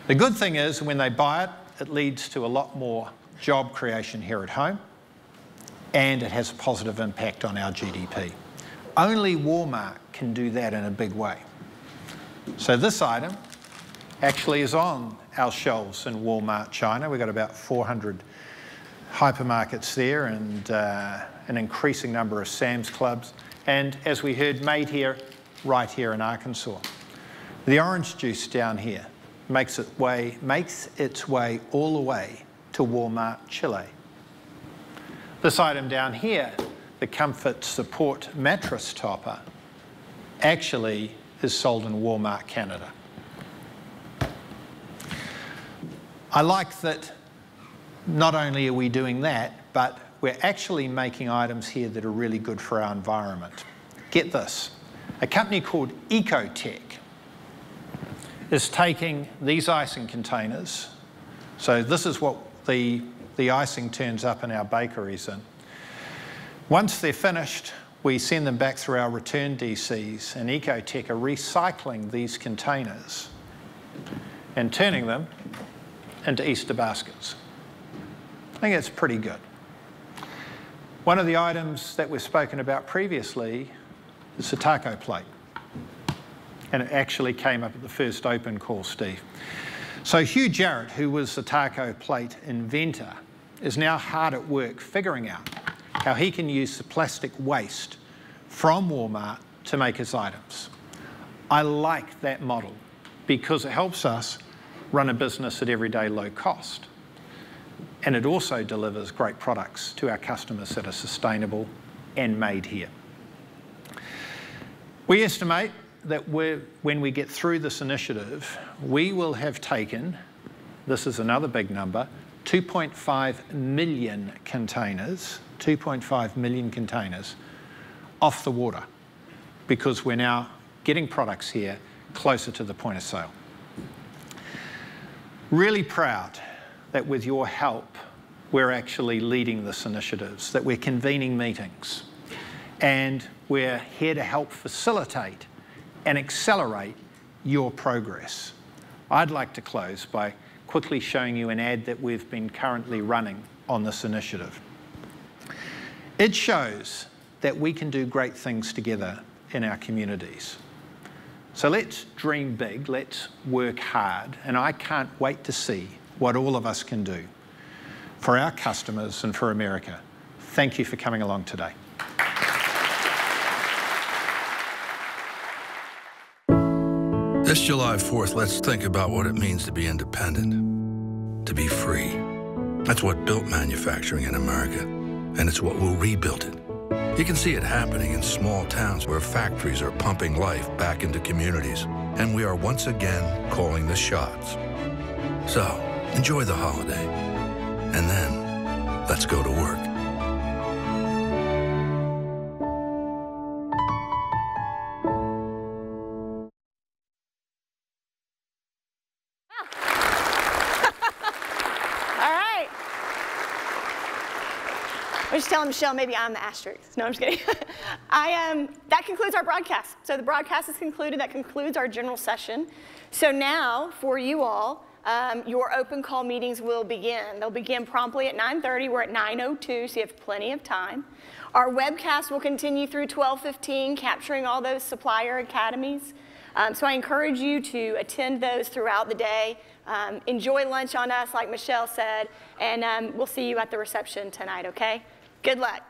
The good thing is, when they buy it, it leads to a lot more job creation here at home, and it has a positive impact on our GDP. Only Walmart can do that in a big way. So this item actually is on our shelves in Walmart China. We've got about 400 hypermarkets there and an increasing number of Sam's Clubs. And as we heard, made here, right here in Arkansas. The orange juice down here makes its way all the way to Walmart Chile. This item down here, the Comfort Support mattress topper, actually is sold in Walmart Canada. I like that not only are we doing that, but we're actually making items here that are really good for our environment. Get this, a company called Ecotech is taking these icing containers, so this is what the icing turns up in our bakeries in. Once they're finished, we send them back through our return DCs, and Ecotech are recycling these containers and turning them into Easter baskets. I think it's pretty good. One of the items that we've spoken about previously is the taco plate. And it actually came up at the first open call, Steve. So Hugh Jarrett, who was the taco plate inventor, is now hard at work figuring out how he can use the plastic waste from Walmart to make his items. I like that model because it helps us run a business at everyday low cost. And it also delivers great products to our customers that are sustainable and made here. We estimate that when we get through this initiative, we will have taken, this is another big number, 2.5 million containers, 2.5 million containers off the water, because we're now getting products here closer to the point of sale. Really proud that with your help, we're actually leading this initiative, that we're convening meetings, and we're here to help facilitate and accelerate your progress. I'd like to close by quickly showing you an ad that we've been currently running on this initiative. It shows that we can do great things together in our communities. So let's dream big, let's work hard, and I can't wait to see what all of us can do for our customers and for America. Thank you for coming along today. This July 4th, let's think about what it means to be independent. to be free. That's what built manufacturing in America, and it's what will rebuild it. You can see it happening in small towns where factories are pumping life back into communities, and we are once again calling the shots. So, enjoy the holiday, and then let's go to work. I was just telling Michelle maybe I'm the asterisk. No, I'm just kidding. That concludes our broadcast. So the broadcast is concluded. That concludes our general session. So now, for you all, your open call meetings will begin. They'll begin promptly at 9:30. We're at 9:02, so you have plenty of time. Our webcast will continue through 12:15, capturing all those supplier academies. So I encourage you to attend those throughout the day. Enjoy lunch on us, like Michelle said, and we'll see you at the reception tonight, okay? Good luck.